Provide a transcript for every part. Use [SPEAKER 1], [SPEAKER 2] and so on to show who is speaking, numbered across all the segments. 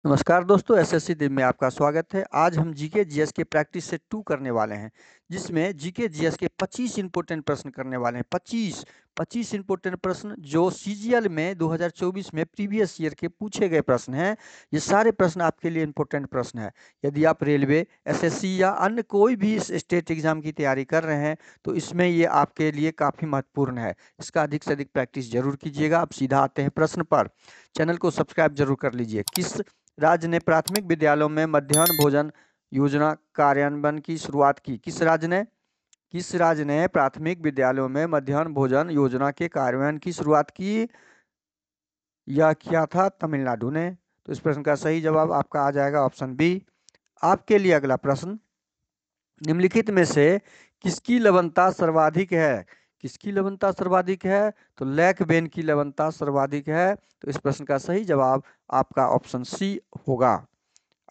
[SPEAKER 1] नमस्कार दोस्तों, एसएससी दिन में आपका स्वागत है। आज हम जीके जीएस के प्रैक्टिस सेट 2 करने वाले हैं, जिसमें जीके जीएस के 25 इंपॉर्टेंट प्रश्न करने वाले हैं। 25 इंपॉर्टेंट प्रश्न जो सीजीएल में 2024 में प्रीवियस ईयर के पूछे गए प्रश्न हैं। ये सारे प्रश्न आपके लिए इंपॉर्टेंट प्रश्न है। यदि आप रेलवे, एसएससी या अन्य कोई भी इस स्टेट एग्जाम की तैयारी कर रहे हैं तो इसमें ये आपके लिए काफ़ी महत्वपूर्ण है। इसका अधिक से अधिक प्रैक्टिस जरूर कीजिएगा। अब सीधा आते हैं प्रश्न पर। चैनल को सब्सक्राइब जरूर कर लीजिए। किस राज्य ने प्राथमिक विद्यालयों में मध्याह्न भोजन योजना कार्यान्वयन की शुरुआत की? किस राज्य ने प्राथमिक विद्यालयों में मध्याह्न भोजन योजना के कार्यान्वयन की शुरुआत की? यह किया था तमिलनाडु ने। तो इस प्रश्न का सही जवाब आपका आ जाएगा ऑप्शन बी। आपके लिए अगला प्रश्न, निम्नलिखित में से किसकी लवणता सर्वाधिक है? किसकी लवणता सर्वाधिक है? तो लैकबेन की लवणता सर्वाधिक है। तो इस प्रश्न का सही जवाब आपका ऑप्शन सी होगा।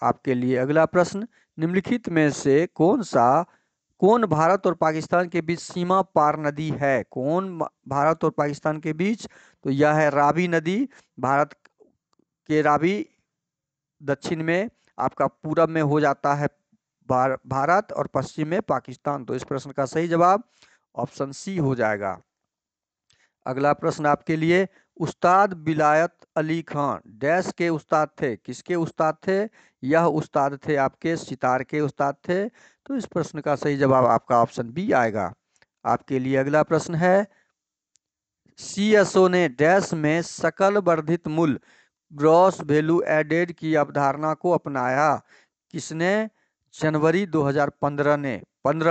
[SPEAKER 1] आपके लिए अगला प्रश्न, निम्नलिखित में से कौन भारत और पाकिस्तान के बीच सीमा पार नदी है? भारत और पाकिस्तान के बीच? तो यह है रावी नदी। भारत के रावी दक्षिण में, आपका पूरब में हो जाता है भारत और पश्चिम में पाकिस्तान। तो इस प्रश्न का सही जवाब ऑप्शन सी हो जाएगा। अगला प्रश्न आपके लिए, उस्ताद बिलायत अली खान डैश के उस्ताद थे? किसके उस्ताद थे? यह उस्ताद थे आपके सितार के उस्ताद थे। तो इस प्रश्न का सही जवाब आपका ऑप्शन बी आएगा। आपके लिए अगला प्रश्न है, सीएसओ ने डैश में सकल वर्धित मूल्य ग्रॉस वैल्यू एडेड की अवधारणा को अपनाया? किसने? जनवरी 2015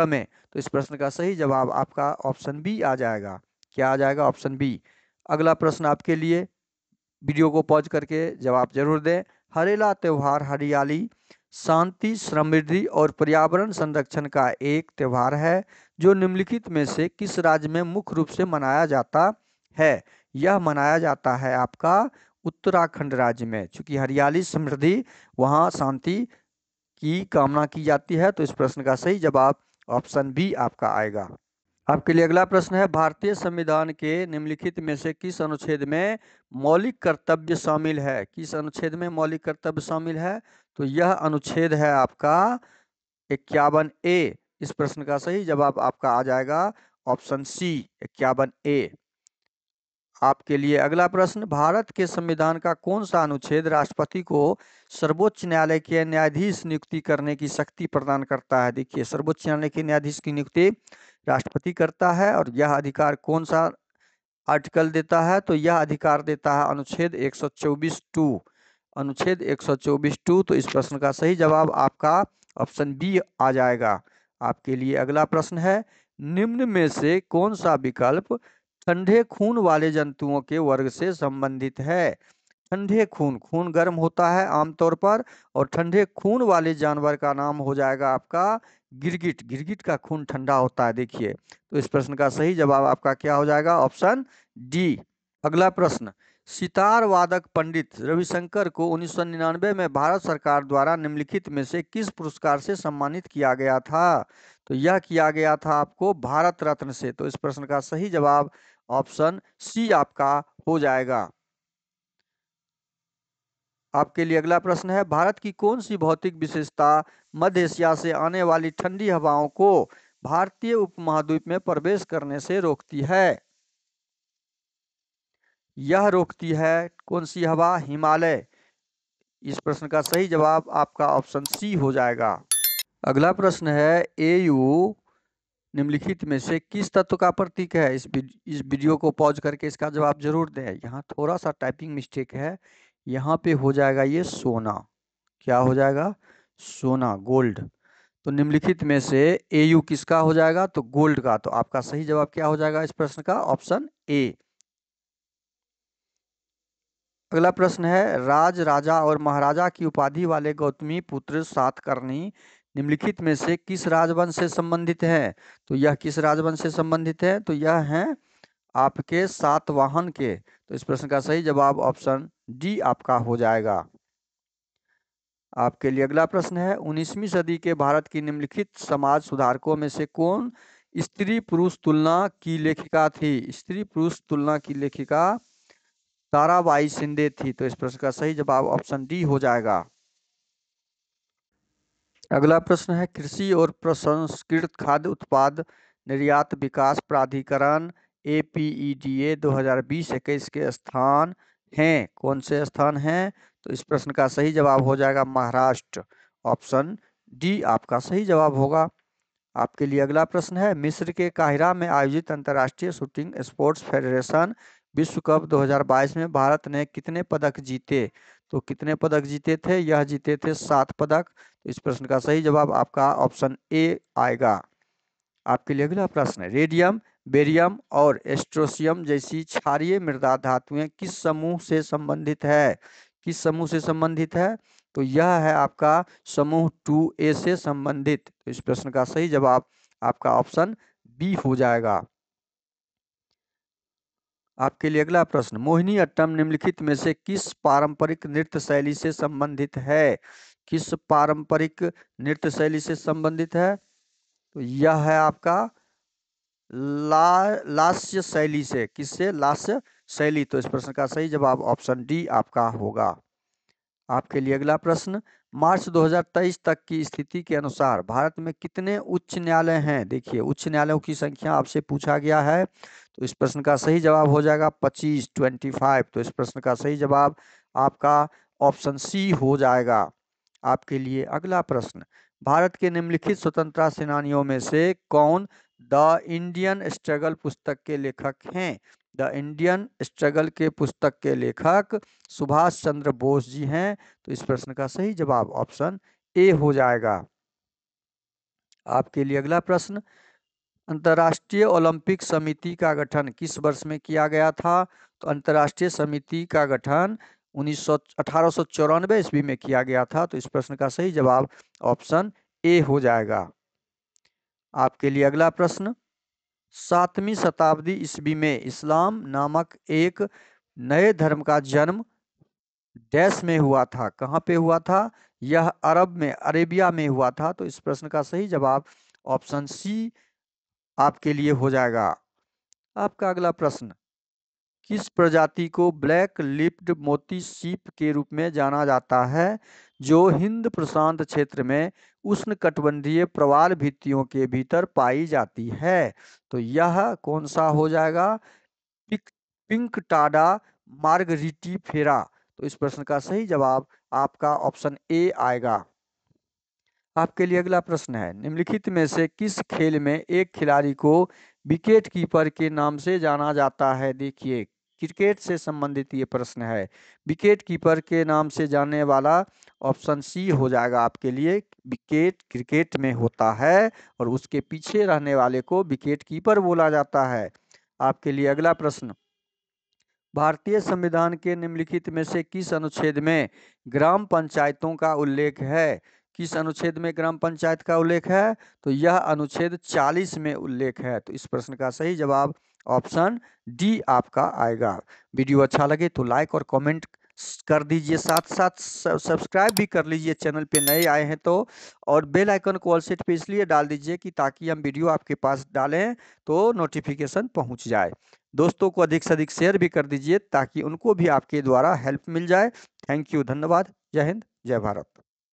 [SPEAKER 1] में। तो इस प्रश्न का सही जवाब आपका ऑप्शन बी आ जाएगा। क्या आ जाएगा? Option B. अगला प्रश्न आपके लिए, वीडियो को पॉज करके जवाब जरूर दें। हरेला त्योहार हरियाली, शांति, समृद्धि और पर्यावरण संरक्षण का एक त्योहार है जो निम्नलिखित में से किस राज्य में मुख्य रूप से मनाया जाता है? यह मनाया जाता है आपका उत्तराखंड राज्य में। चूंकि हरियाली, समृद्धि, वहाँ शांति की कामना की जाती है। तो इस प्रश्न का सही जवाब ऑप्शन बी आपका आएगा। आपके लिए अगला प्रश्न है, भारतीय संविधान के निम्नलिखित में से किस अनुच्छेद में मौलिक कर्तव्य शामिल है? किस अनुच्छेद में मौलिक कर्तव्य शामिल है? तो यह अनुच्छेद है आपका 51A। इस प्रश्न का सही जवाब आपका आ जाएगा ऑप्शन सी 51A। आपके लिए अगला प्रश्न, भारत के संविधान का कौन सा अनुच्छेद राष्ट्रपति को सर्वोच्च न्यायालय के न्यायाधीश नियुक्ति करने की शक्ति प्रदान करता है? देखिए, सर्वोच्च न्यायालय के न्यायाधीश की नियुक्ति राष्ट्रपति करता है। और यह अधिकार कौन सा आर्टिकल देता है? तो यह अधिकार देता है अनुच्छेद 124(2). अनुच्छेद 124(2). तो इस प्रश्न का सही जवाब आपका ऑप्शन बी आ जाएगा। आपके लिए अगला प्रश्न है, निम्न में से कौन सा विकल्प ठंडे खून वाले जंतुओं के वर्ग से संबंधित है? ठंडे खून, खून गर्म होता है आमतौर पर, और ठंडे खून वाले जानवर का नाम हो जाएगा आपका गिरगिट। गिरगिट का खून ठंडा होता है। देखिए, तो इस प्रश्न का सही जवाब आपका क्या हो जाएगा? Option D. अगला प्रश्न, सितार वादक पंडित रविशंकर को 1999 में भारत सरकार द्वारा निम्नलिखित में से किस पुरस्कार से सम्मानित किया गया था? तो यह किया गया था आपको भारत रत्न से। तो इस प्रश्न का सही जवाब ऑप्शन सी आपका हो जाएगा। आपके लिए अगला प्रश्न है, भारत की कौन सी भौतिक विशेषता मध्य एशिया से आने वाली ठंडी हवाओं को भारतीय उपमहाद्वीप में प्रवेश करने से रोकती है? यह रोकती है कौन सी हवा? हिमालय। इस प्रश्न का सही जवाब आपका ऑप्शन सी हो जाएगा। अगला प्रश्न है, एयू निम्नलिखित में से किस तत्व का प्रतीक है? इस वीडियो को पॉज करके इसका जवाब जरूर दें। यहाँ थोड़ा सा टाइपिंग मिस्टेक है। यहाँ पे हो जाएगा ये सोना। क्या हो जाएगा? सोना, गोल्ड। तो निम्नलिखित में से एयू किसका हो जाएगा? तो गोल्ड का। तो आपका सही जवाब क्या हो जाएगा इस प्रश्न का? Option A. अगला प्रश्न है, राज, राजा और महाराजा की उपाधि वाले गौतमी पुत्र सातकर्णी निम्नलिखित में से किस राजवंश से संबंधित है? तो यह किस राजवंश से संबंधित है? तो यह है आपके सातवाहन के। तो इस प्रश्न का सही जवाब ऑप्शन डी आपका हो जाएगा। आपके लिए अगला प्रश्न है, 19वीं सदी के भारत की निम्नलिखित समाज सुधारकों में से कौन स्त्री पुरुष तुलना की लेखिका थी? स्त्री पुरुष तुलना की लेखिका ताराबाई शिंदे थी। तो इस प्रश्न का सही जवाब ऑप्शन डी हो जाएगा। अगला प्रश्न है, कृषि और प्रसंस्कृत खाद्य उत्पाद निर्यात विकास प्राधिकरण APEDA 2020-21 के स्थान हैं, कौन से स्थान हैं? तो इस प्रश्न का सही जवाब हो जाएगा महाराष्ट्र, ऑप्शन डी आपका सही जवाब होगा। आपके लिए अगला प्रश्न है, मिस्र के काहिरा में आयोजित अंतर्राष्ट्रीय शूटिंग स्पोर्ट्स फेडरेशन विश्व कप 2022 में भारत ने कितने पदक जीते? तो कितने पदक जीते थे? यह जीते थे 7 पदक। तो इस प्रश्न का सही जवाब आपका ऑप्शन ए आएगा। आपके लिए अगला प्रश्न है, रेडियम, बेरियम और एस्ट्रोसियम जैसी क्षारीय मृदा धातुएं किस समूह से संबंधित है? किस समूह से संबंधित है? तो यह है आपका समूह 2A से संबंधित। तो इस प्रश्न का सही जवाब आपका ऑप्शन बी हो जाएगा। आपके लिए अगला प्रश्न, मोहिनीअट्टम निम्नलिखित में से किस पारंपरिक नृत्य शैली से संबंधित है? किस पारंपरिक नृत्य शैली से संबंधित है? तो यह है आपका लास्य शैली से। किससे? लास्य शैली। तो इस प्रश्न का सही जवाब ऑप्शन डी आपका होगा। आपके लिए अगला प्रश्न, मार्च 2023 तक की स्थिति के अनुसार भारत में कितने उच्च न्यायालय हैं? देखिए, उच्च न्यायालयों की संख्या आपसे पूछा गया है। तो इस प्रश्न का सही जवाब हो जाएगा 25। तो इस प्रश्न का सही जवाब आपका ऑप्शन सी हो जाएगा। आपके लिए अगला प्रश्न, भारत के निम्नलिखित स्वतंत्रता सेनानियों में से कौन द इंडियन स्ट्रगल पुस्तक के लेखक हैं? द इंडियन स्ट्रगल के पुस्तक के लेखक सुभाष चंद्र बोस जी हैं। तो इस प्रश्न का सही जवाब ऑप्शन ए हो जाएगा। आपके लिए अगला प्रश्न, अंतर्राष्ट्रीय ओलंपिक समिति का गठन किस वर्ष में किया गया था? तो अंतर्राष्ट्रीय समिति का गठन 1894 ईस्वी में किया गया था। तो इस प्रश्न का सही जवाब ऑप्शन ए हो जाएगा। आपके लिए अगला प्रश्न, 7वीं शताब्दी ईस्वी में इस्लाम नामक एक नए धर्म का जन्म डैश में हुआ था? कहाँ पे हुआ था? यह अरेबिया में हुआ था। तो इस प्रश्न का सही जवाब ऑप्शन सी आपके लिए हो जाएगा। आपका अगला प्रश्न, किस प्रजाति को ब्लैक लिप्ड मोती सीप के रूप में जाना जाता है जो हिंद प्रशांत क्षेत्र में उष्णकटिबंधीय प्रवाल भित्तियों के भीतर पाई जाती है? तो यह कौन सा हो जाएगा? पिंकटाडा मार्गरिटीफेरा। तो इस प्रश्न का सही जवाब आपका ऑप्शन ए आएगा। आपके लिए अगला प्रश्न है, निम्नलिखित में से किस खेल में एक खिलाड़ी को विकेट कीपर के नाम से जाना जाता है? देखिए, क्रिकेट से संबंधित ये प्रश्न है। विकेट कीपर के नाम से जाने वाला ऑप्शन सी हो जाएगा आपके लिए। विकेट क्रिकेट में होता है और उसके पीछे रहने वाले को विकेट कीपर बोला जाता है। आपके लिए अगला प्रश्न, भारतीय संविधान के निम्नलिखित में से किस अनुच्छेद में ग्राम पंचायतों का उल्लेख है? किस अनुच्छेद में ग्राम पंचायत का उल्लेख है? तो यह अनुच्छेद 40 में उल्लेख है। तो इस प्रश्न का सही जवाब ऑप्शन डी आपका आएगा। वीडियो अच्छा लगे तो लाइक और कमेंट कर दीजिए, साथ साथ सब्सक्राइब भी कर लीजिए चैनल पे नए आए हैं तो, और बेल आइकन को ऑल सेट पे इसलिए डाल दीजिए कि ताकि हम वीडियो आपके पास डालें तो नोटिफिकेशन पहुंच जाए। दोस्तों को अधिक से अधिक शेयर भी कर दीजिए ताकि उनको भी आपके द्वारा हेल्प मिल जाए। थैंक यू, धन्यवाद। जय हिंद, जय भारत।